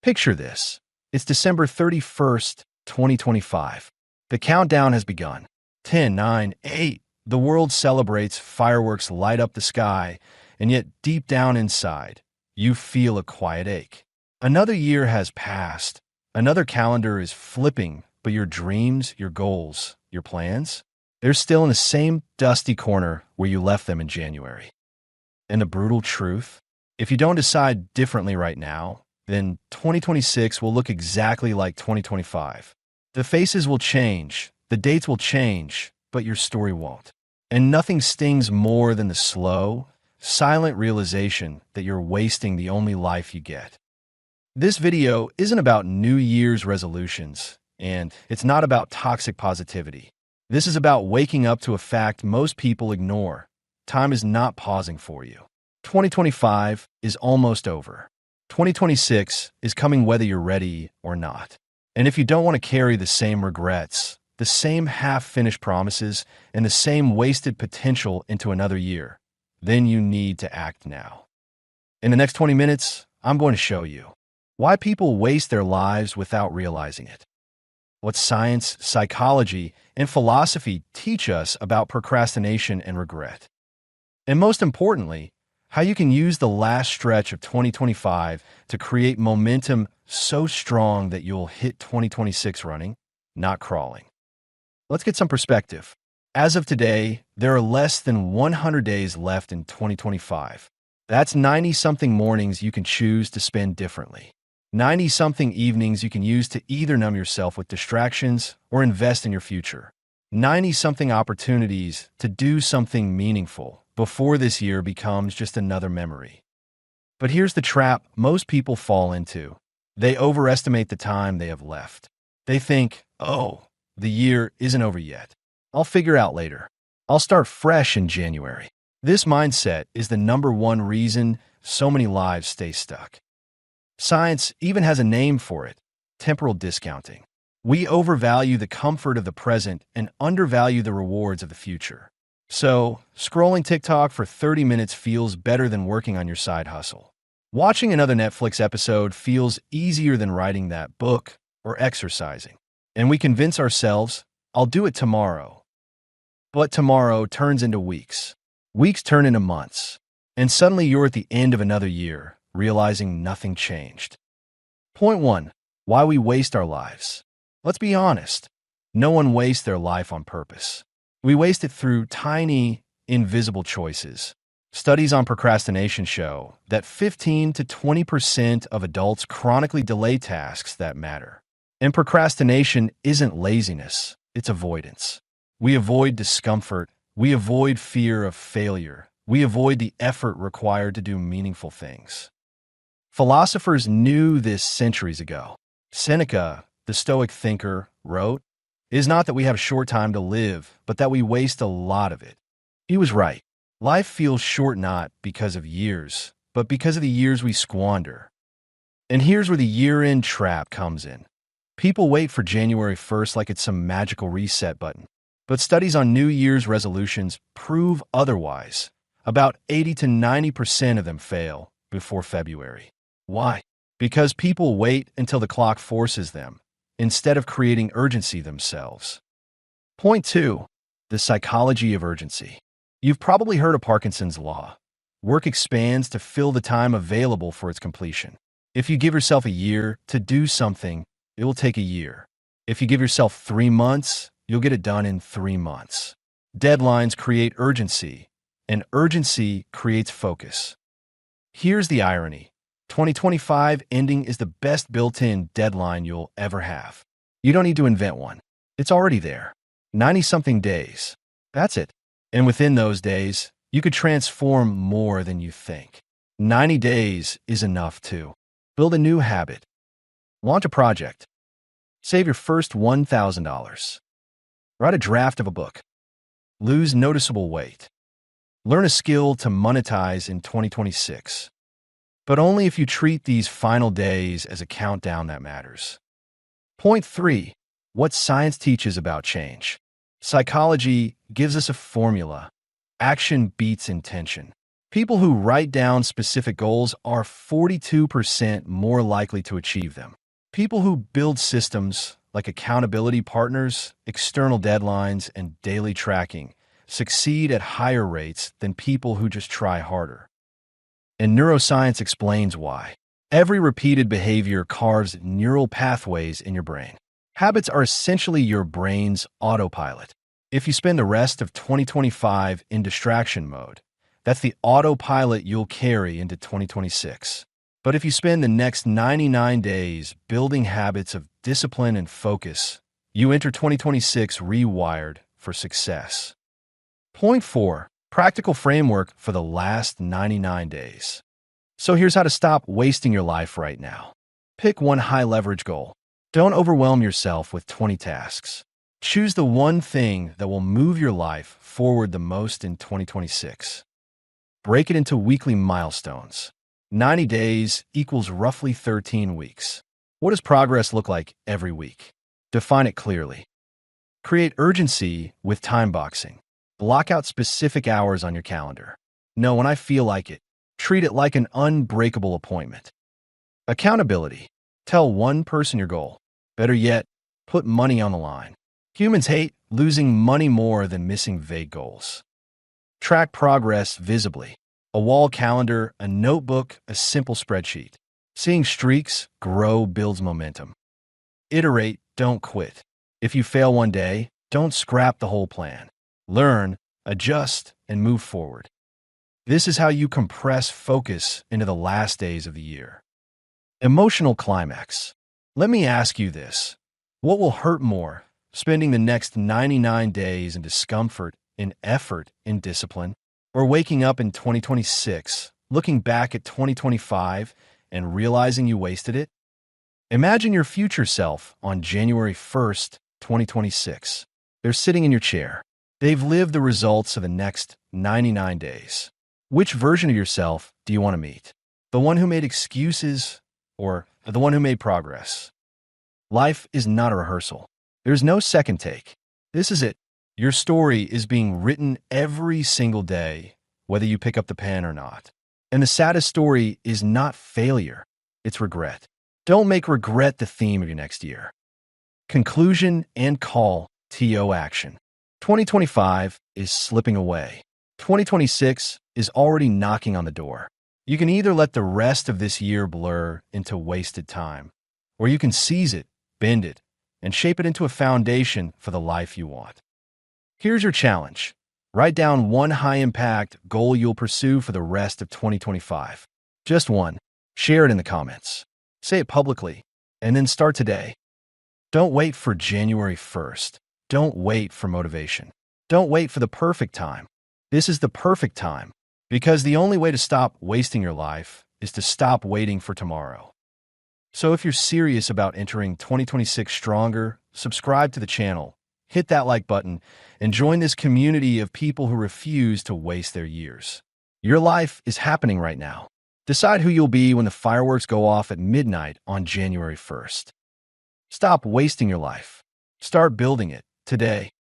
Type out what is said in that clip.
Picture this. It's December 31st, 2025. The countdown has begun. 10, 9, 8. The world celebrates, fireworks light up the sky, and yet deep down inside, you feel a quiet ache. Another year has passed. Another calendar is flipping, but your dreams, your goals, your plans, they're still in the same dusty corner where you left them in January. And the brutal truth? If you don't decide differently right now, then 2026 will look exactly like 2025. The faces will change, the dates will change, but your story won't. And nothing stings more than the slow, silent realization that you're wasting the only life you get. This video isn't about New Year's resolutions, and it's not about toxic positivity. This is about waking up to a fact most people ignore. Time is not pausing for you. 2025 is almost over. 2026 is coming whether you're ready or not. And if you don't want to carry the same regrets, the same half-finished promises, and the same wasted potential into another year, then you need to act now. In the next 20 minutes, I'm going to show you why people waste their lives without realizing it, what science, psychology, and philosophy teach us about procrastination and regret, and most importantly, how you can use the last stretch of 2025 to create momentum so strong that you'll hit 2026 running, not crawling. Let's get some perspective. As of today, there are less than 100 days left in 2025. That's 90-something mornings you can choose to spend differently. 90-something evenings you can use to either numb yourself with distractions or invest in your future. 90-something opportunities to do something meaningful before this year becomes just another memory. But here's the trap most people fall into. They overestimate the time they have left. They think, oh, the year isn't over yet. I'll figure out later. I'll start fresh in January. This mindset is the number one reason so many lives stay stuck. Science even has a name for it: temporal discounting. We overvalue the comfort of the present and undervalue the rewards of the future. So, scrolling TikTok for 30 minutes feels better than working on your side hustle. Watching another Netflix episode feels easier than writing that book or exercising. And we convince ourselves, I'll do it tomorrow. But tomorrow turns into weeks. Weeks turn into months. And suddenly you're at the end of another year, realizing nothing changed. Point 1. Why we waste our lives. Let's be honest. No one wastes their life on purpose. We waste it through tiny, invisible choices. Studies on procrastination show that 15 to 20% of adults chronically delay tasks that matter. And procrastination isn't laziness, it's avoidance. We avoid discomfort, we avoid fear of failure, we avoid the effort required to do meaningful things. Philosophers knew this centuries ago. Seneca, the Stoic thinker, wrote, "It is not that we have a short time to live, but that we waste a lot of it." He was right. Life feels short not because of years, but because of the years we squander. And here's where the year-end trap comes in. People wait for January 1st like it's some magical reset button. But studies on New Year's resolutions prove otherwise. About 80 to 90% of them fail before February. Why? Because people wait until the clock forces them, instead of creating urgency themselves. Point 2. The psychology of urgency. You've probably heard of Parkinson's law. Work expands to fill the time available for its completion. If you give yourself a year to do something, it will take a year. If you give yourself 3 months, you'll get it done in 3 months. Deadlines create urgency, and urgency creates focus. Here's the irony. 2025 ending is the best built-in deadline you'll ever have. You don't need to invent one. It's already there. 90-something days. That's it. And within those days, you could transform more than you think. 90 days is enough to build a new habit, launch a project, save your first $1,000, write a draft of a book, lose noticeable weight, learn a skill to monetize in 2026. But only if you treat these final days as a countdown that matters. Point 3. What science teaches about change. Psychology gives us a formula. Action beats intention. People who write down specific goals are 42% more likely to achieve them. People who build systems like accountability partners, external deadlines, and daily tracking succeed at higher rates than people who just try harder. And neuroscience explains why. Every repeated behavior carves neural pathways in your brain. Habits are essentially your brain's autopilot. If you spend the rest of 2025 in distraction mode, that's the autopilot you'll carry into 2026. But if you spend the next 99 days building habits of discipline and focus, you enter 2026 rewired for success. Point 4. Practical framework for the last 99 days. So here's how to stop wasting your life right now. Pick one high-leverage goal. Don't overwhelm yourself with 20 tasks. Choose the one thing that will move your life forward the most in 2026. Break it into weekly milestones. 90 days equals roughly 13 weeks. What does progress look like every week? Define it clearly. Create urgency with time boxing. Block out specific hours on your calendar. Know when I feel like it. Treat it like an unbreakable appointment. Accountability. Tell one person your goal. Better yet, put money on the line. Humans hate losing money more than missing vague goals. Track progress visibly. A wall calendar, a notebook, a simple spreadsheet. Seeing streaks grow builds momentum. Iterate, don't quit. If you fail one day, don't scrap the whole plan. Learn, adjust, and move forward. This is how you compress focus into the last days of the year. Emotional climax. Let me ask you this. What will hurt more, spending the next 99 days in discomfort, in effort, in discipline, or waking up in 2026, looking back at 2025 and realizing you wasted it? Imagine your future self on January 1st, 2026. They're sitting in your chair. They've lived the results of the next 99 days. Which version of yourself do you want to meet? The one who made excuses or the one who made progress? Life is not a rehearsal. There's no second take. This is it. Your story is being written every single day, whether you pick up the pen or not. And the saddest story is not failure, it's regret. Don't make regret the theme of your next year. Conclusion and call to action. 2025 is slipping away. 2026 is already knocking on the door. You can either let the rest of this year blur into wasted time, or you can seize it, bend it, and shape it into a foundation for the life you want. Here's your challenge. Write down one high-impact goal you'll pursue for the rest of 2025. Just one. Share it in the comments. Say it publicly, and then start today. Don't wait for January 1st. Don't wait for motivation. Don't wait for the perfect time. This is the perfect time, because the only way to stop wasting your life is to stop waiting for tomorrow. So if you're serious about entering 2026 stronger, subscribe to the channel, hit that like button, and join this community of people who refuse to waste their years. Your life is happening right now. Decide who you'll be when the fireworks go off at midnight on January 1st. Stop wasting your life. Start building it today.